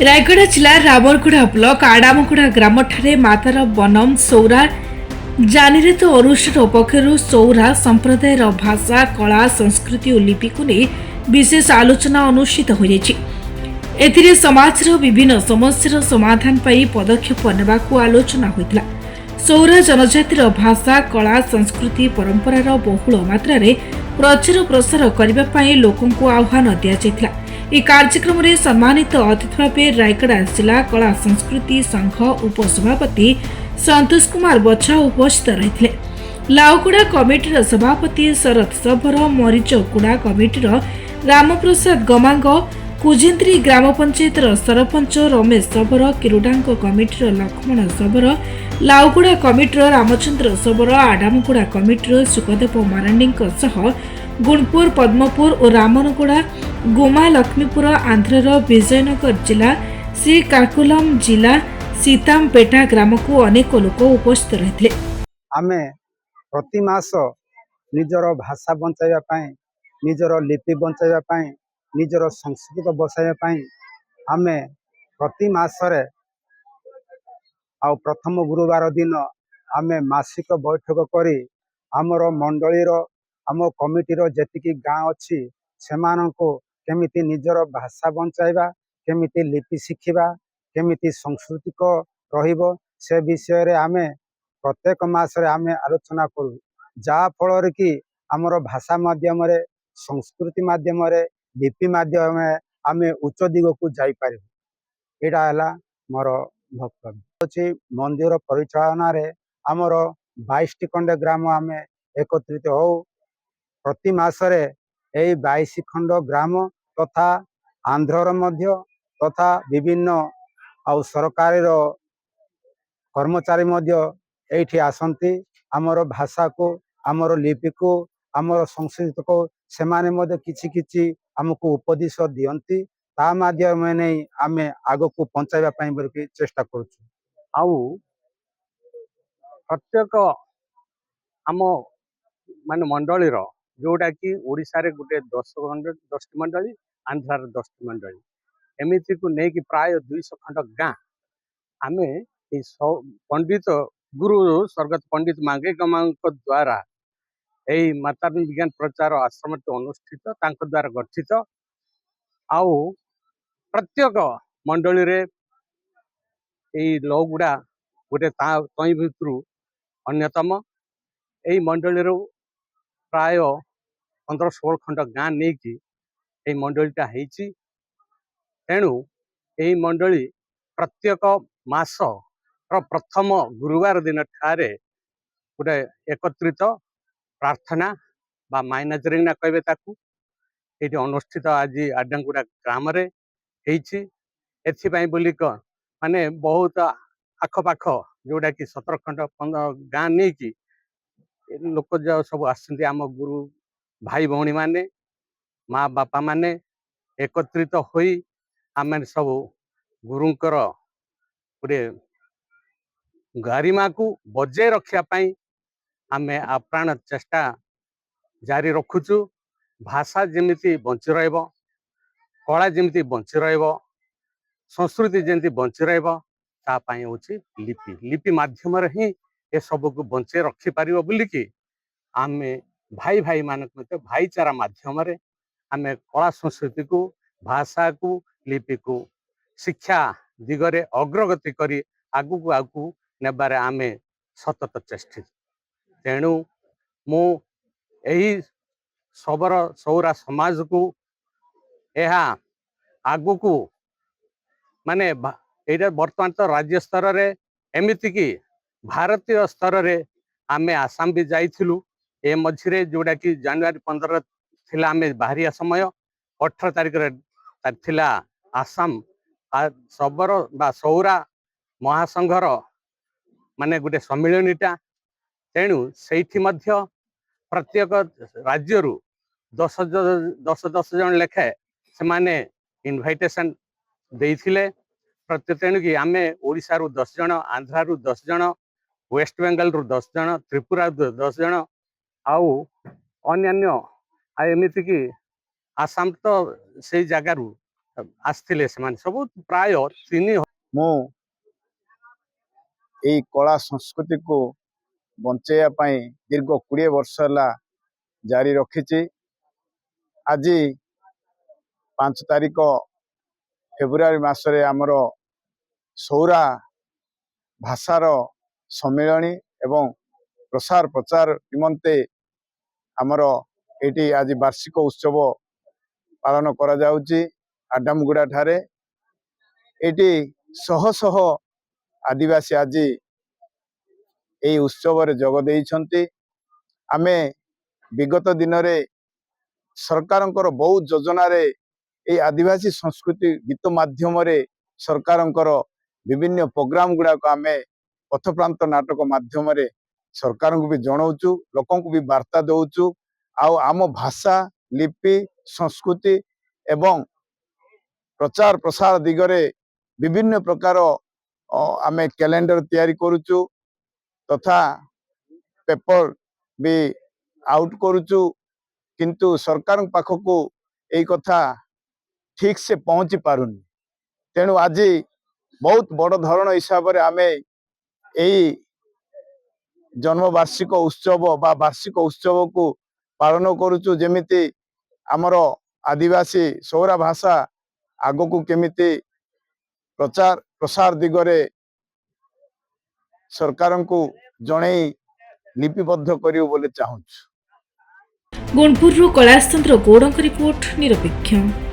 ରାୟଗଡ଼ା ଜିଲ୍ଲା ରାବରଗୁଡ଼ା ବ୍ଲକ ଆଡ଼ାମଗୁଡ଼ା ଗ୍ରାମଠାରେ ମାତାର ବନମ ସୌରା ଜାନିରେତ ଅନୁଷ୍ଠାନ ପକ୍ଷରୁ ସୌରା ସମ୍ପ୍ରଦାୟର ଭାଷା କଳା ସଂସ୍କୃତି ଓ ଲିପିକୁ ନେଇ ବିଶେଷ ଆଲୋଚନା ଅନୁଷ୍ଠିତ ହୋଇଯାଇଛି। ଏଥିରେ ସମାଜର ବିଭିନ୍ନ ସମସ୍ୟାର ସମାଧାନ ପାଇଁ ପଦକ୍ଷେପ ନେବାକୁ ଆଲୋଚନା ହୋଇଥିଲା। ସୌରା ଜନଜାତିର ଭାଷା କଳା ସଂସ୍କୃତି ପରମ୍ପରାର ବହୁଳ ମାତ୍ରାରେ ପ୍ରଚାର ପ୍ରସାର କରିବା ପାଇଁ ଲୋକଙ୍କୁ ଆହ୍ୱାନ ଦିଆଯାଇଥିଲା। ଏହି କାର୍ଯ୍ୟକ୍ରମରେ ସମ୍ମାନିତ ଅତିଥି ଭାବେ ରାୟଗଡ଼ା ଜିଲ୍ଲା କଳା ସଂସ୍କୃତି ସଂଘ ଉପସଭାପତି ସନ୍ତୋଷ କୁମାର ବଛା ଉପସ୍ଥିତ ରହିଥିଲେ। ଲାଉଗୁଡ଼ା କମିଟିର ସଭାପତି ଶରତ ଶବର, ମରିଚଗୁଡ଼ା କମିଟିର ରାମପ୍ରସାଦ ଗମାଙ୍ଗ, କୁଜିନ୍ଦ୍ରି ଗ୍ରାମ ପଞ୍ଚାୟତର ସରପଞ୍ଚ ରମେଶ ଶବର, କିରୁଡାଙ୍କ କମିଟିର ଲକ୍ଷ୍ମଣ ଶବର, ଲାଉଗୁଡ଼ା କମିଟିର ରାମଚନ୍ଦ୍ର ଶବର, ଆଡାମଗୁଡ଼ା କମିଟିର ସୁଖଦେବ ମାରାଣ୍ଡିଙ୍କ ସହ ଗୁଣପୁର, ପଦ୍ମପୁର ଓ ରାମନଗୁଡ଼ା, ଗୁମା ଲକ୍ଷ୍ମୀପୁର, ଆନ୍ଧ୍ରର ବିଜୟନଗର ଜିଲ୍ଲା, ଶ୍ରୀକାକୁଲମ ଜିଲ୍ଲା ସୀତାମପେଟା ଗ୍ରାମକୁ ଅନେକ ଲୋକ ଉପସ୍ଥିତ ରହିଥିଲେ। ଆମେ ପ୍ରତି ମାସ ନିଜର ଭାଷା ବଞ୍ଚାଇବା ପାଇଁ, ନିଜର ଲିପି ବଞ୍ଚାଇବା ପାଇଁ, ନିଜର ସଂସ୍କୃତି ବଞ୍ଚାଇବା ପାଇଁ ଆମେ ପ୍ରତି ମାସରେ ଆଉ ପ୍ରଥମ ଗୁରୁବାର ଦିନ ଆମେ ମାସିକ ବୈଠକ କରି ଆମର ମଣ୍ଡଳୀର ଆମ କମିଟିର ଯେତିକି ଗାଁ ଅଛି ସେମାନଙ୍କୁ କେମିତି ନିଜର ଭାଷା ବଞ୍ଚାଇବା, କେମିତି ଲିପି ଶିଖିବା, କେମିତି ସାଂସ୍କୃତିକ ରହିବ ସେ ବିଷୟରେ ଆମେ ପ୍ରତ୍ୟେକ ମାସରେ ଆମେ ଆଲୋଚନା କରୁ। ଯାହା ଫଳରେ କି ଆମର ଭାଷା ମାଧ୍ୟମରେ, ସଂସ୍କୃତି ମାଧ୍ୟମରେ, ଲିପି ମାଧ୍ୟମରେ ଆମେ ଉଚ୍ଚ ଦିଗକୁ ଯାଇପାରିବୁ। ଏଇଟା ହେଲା ମୋର ବକ୍ତବ୍ୟ। ଅଛି ମନ୍ଦିର ପରିଚାଳନାରେ ଆମର 22ଟି ଖଣ୍ଡେ ଗ୍ରାମ ଆମେ ଏକତ୍ରିତ ହଉ। ପ୍ରତି ମାସରେ ଏଇ 22 ଖଣ୍ଡ ଗ୍ରାମ ତଥା ଆନ୍ଧ୍ରର ମଧ୍ୟ ତଥା ବିଭିନ୍ନ ଆଉ ସରକାରୀର କର୍ମଚାରୀ ମଧ୍ୟ ଏଇଠି ଆସନ୍ତି। ଆମର ଭାଷାକୁ, ଆମର ଲିପିକୁ, ଆମର ସଂସ୍କୃତିକୁ ସେମାନେ ମଧ୍ୟ କିଛି କିଛି ଆମକୁ ଉପଦେଶ ଦିଅନ୍ତି। ତା ମାଧ୍ୟମରେ ନେଇ ଆମେ ଆଗକୁ ପହଞ୍ଚାଇବା ପାଇଁ ବୋଲିକି ଚେଷ୍ଟା କରୁଛୁ। ଆଉ ପ୍ରତ୍ୟେକ ଆମ ମଣ୍ଡଳୀର ଯୋଉଟା କି ଓଡ଼ିଶାରେ ଗୋଟେ 10ଟି ମଣ୍ଡଳୀ, ଆନ୍ଧ୍ରାର 10ଟି ମଣ୍ଡଳୀ, ଏମିତିକୁ ନେଇକି ପ୍ରାୟ 200 ଖଣ୍ଡ ଗାଁ ଆମେ ଏଇ ପଣ୍ଡିତ ଗୁରୁ ସ୍ୱର୍ଗତ ପଣ୍ଡିତ ମାଙ୍ଗେ ଗମାଙ୍କ ଦ୍ୱାରା ଏଇ ମାତାର ବିଜ୍ଞାନ ପ୍ରଚାର ଆଶ୍ରମଟି ଅନୁଷ୍ଠିତ, ତାଙ୍କ ଦ୍ୱାରା ଗଠିତ। ଆଉ ପ୍ରତ୍ୟେକ ମଣ୍ଡଳୀରେ ଏଇ ଲଉଗୁଡ଼ା ଗୋଟେ ତଇଁ ଭିତରୁ ଅନ୍ୟତମ। ଏଇ ମଣ୍ଡଳୀରୁ ପ୍ରାୟ 15-16 ଖଣ୍ଡ ଗାଁ ନେଇକି ଏଇ ମଣ୍ଡଳୀଟା ହେଇଛି। ତେଣୁ ଏଇ ମଣ୍ଡଳୀ ପ୍ରତ୍ୟେକ ମାସର ପ୍ରଥମ ଗୁରୁବାର ଦିନ ଠାରେ ଗୋଟେ ଏକତ୍ରିତ ପ୍ରାର୍ଥନା ବା ମାଇନାଜରିଙ୍ଗନା କହିବେ ତାକୁ, ଏଇଠି ଅନୁଷ୍ଠିତ ଆଜି ଆଡାମଗୁଡ଼ା ଗ୍ରାମରେ ହେଇଛି। ଏଥିପାଇଁ ବୋଲି ମାନେ ବହୁତ ଆଖପାଖ ଯୋଉଟା କି 17 ଖଣ୍ଡ ଗାଁ ନେଇକି ଲୋକ ସବୁ ଆସିଛନ୍ତି। ଆମ ଗୁରୁ ଭାଇ ଭଉଣୀ ମାନେ, ମା ବାପା ମାନେ ଏକତ୍ରିତ ହୋଇ ଆମେ ସବୁ ଗୁରୁଙ୍କର ଗୋଟେ ଗାରିମାକୁ ବଜାୟ ରଖିବା ପାଇଁ ଆମେ ଆପ୍ରାଣ ଚେଷ୍ଟା ଜାରି ରଖୁଛୁ। ଭାଷା ଯେମିତି ବଞ୍ଚି ରହିବ, କଳା ଯେମିତି ବଞ୍ଚି ରହିବ, ସଂସ୍କୃତି ଯେମିତି ବଞ୍ଚି ରହିବ, ତା ପାଇଁ ହେଉଛି ଲିପି। ଲିପି ମାଧ୍ୟମରେ ହିଁ ଏସବୁକୁ ବଞ୍ଚେଇ ରଖିପାରିବ ବୋଲିକି ଆମେ ଭାଇ ମାନଙ୍କ ମଧ୍ୟରେ ଭାଇଚାରା ମାଧ୍ୟମରେ ଆମେ କଳା ସଂସ୍କୃତିକୁ, ଭାଷାକୁ, ଲିପିକୁ ଶିକ୍ଷା ଦିଗରେ ଅଗ୍ରଗତି କରି ଆଗକୁ ନେବାରେ ଆମେ ସତତ ଚେଷ୍ଟିତ। ତେଣୁ ମୁଁ ଏହି ସୌରା ସମାଜକୁ ଏହା ଆଗକୁ ମାନେ ଏଇଟା ବର୍ତ୍ତମାନ ତ ରାଜ୍ୟ ସ୍ତରରେ, ଏମିତିକି ଭାରତୀୟ ସ୍ତରରେ ଆମେ ଆସାମ ବି ଯାଇଥିଲୁ। ଏ ମଝିରେ ଯୋଉଟାକି ଜାନୁଆରୀ 15 ଥିଲା ଆମେ ବାହାରିବା ସମୟ, 18 ତାରିଖରେ ଥିଲା ଆସାମ ଶବର ବା ସୌରା ମହାସଂଘର ଗୋଟେ ସମ୍ମିଳନୀଟା। ତେଣୁ ସେଇଠି ମଧ୍ୟ ପ୍ରତ୍ୟେକ ରାଜ୍ୟରୁ 10 ଜଣ ଲେଖାଏଁ ସେମାନେ ଇନଭାଇଟେସନ୍ ଦେଇଥିଲେ। ତେଣୁକି ଆମେ ଓଡ଼ିଶାରୁ 10 ଜଣ, ଆନ୍ଧ୍ରାରୁ 10 ଜଣ, ୱେଷ୍ଟବେଙ୍ଗଲରୁ 10 ଜଣ, ତ୍ରିପୁରାରୁ 10 ଜଣ, ଆଉ ଅନ୍ୟାନ୍ୟ ଏମିତିକି ଆସାମ ତ ସେଇ ଜାଗାରୁ ଆସିଥିଲେ ସେମାନେ ସବୁ ପ୍ରାୟ 3,000 ମୁଁ ଏଇ କଳା ସଂସ୍କୃତିକୁ ବଞ୍ଚେଇବା ପାଇଁ ଦୀର୍ଘ 20 ବର୍ଷ ହେଲା ଜାରି ରଖିଛି। ଆଜି 5 ତାରିଖ ଫେବୃଆରୀ ମାସରେ ଆମର ସୌରା ଭାଷାର ସମ୍ମିଳନୀ ଏବଂ ପ୍ରସାର ପ୍ରଚାର ନିମନ୍ତେ ଆମର ଏଇଠି ଆଜି ବାର୍ଷିକ ଉତ୍ସବ ପାଳନ କରାଯାଉଛି ଆଡାମଗୁଡା ଠାରେ। ଏଇଠି ଶହ ଶହ ଆଦିବାସୀ ଆଜି ଏହି ଉତ୍ସବରେ ଯୋଗ ଦେଇଛନ୍ତି। ଆମେ ବିଗତ ଦିନରେ ସରକାରଙ୍କର ବହୁତ ଯୋଜନାରେ এই ଆଦିବାସୀ ସଂସ୍କୃତି ଗୀତ ମାଧ୍ୟମରେ ସରକାରଙ୍କର ବିଭିନ୍ନ ପ୍ରୋଗ୍ରାମ ଗୁଡାକ ଆମେ ପଥପ୍ରାନ୍ତ ନାଟକ ମାଧ୍ୟମରେ ସରକାରଙ୍କୁ ବି ଜଣାଉଛୁ, ଲୋକଙ୍କୁ ବି ବାର୍ତ୍ତା ଦଉଛୁ। ଆଉ ଆମ ଭାଷା, ଲିପି, ସଂସ୍କୃତି ଏବଂ ପ୍ରଚାର ପ୍ରସାର ଦିଗରେ ବିଭିନ୍ନ ପ୍ରକାର ଆମେ କ୍ୟାଲେଣ୍ଡର ତିଆରି କରୁଛୁ ତଥା ପେପର ବି ଆଉଟ୍ କରୁଛୁ। କିନ୍ତୁ ସରକାରଙ୍କ ପାଖକୁ ଏଇ କଥା ଠିକ ସେ ପହଞ୍ଚି ପାରୁନି। ତେଣୁ ଆଜି ବହୁତ ବଡ଼ ଧରଣ ହିସାବରେ ଆମେ ଏଇ ଜନ୍ମବାର୍ଷିକ ଉତ୍ସବ ବା ବାର୍ଷିକ ଉତ୍ସବକୁ ପାଳନ କରୁଛୁ। ଯେମିତି ଆମର ଆଦିବାସୀ ସୌରା ଭାଷା ଆଗକୁ କେମିତି ପ୍ରଚାର ପ୍ରସାର ଦିଗରେ ସରକାରଙ୍କୁ ଜଣେଇ ଲିପିବଦ୍ଧ କରିବୁ ବୋଲି ଚାହୁଁଛୁ। ଗୁଣପୁରରୁ କୈଳାସ ଚନ୍ଦ୍ର ଗୌଡ଼ଙ୍କ ରିପୋର୍ଟ, ନିରପେକ୍ଷ।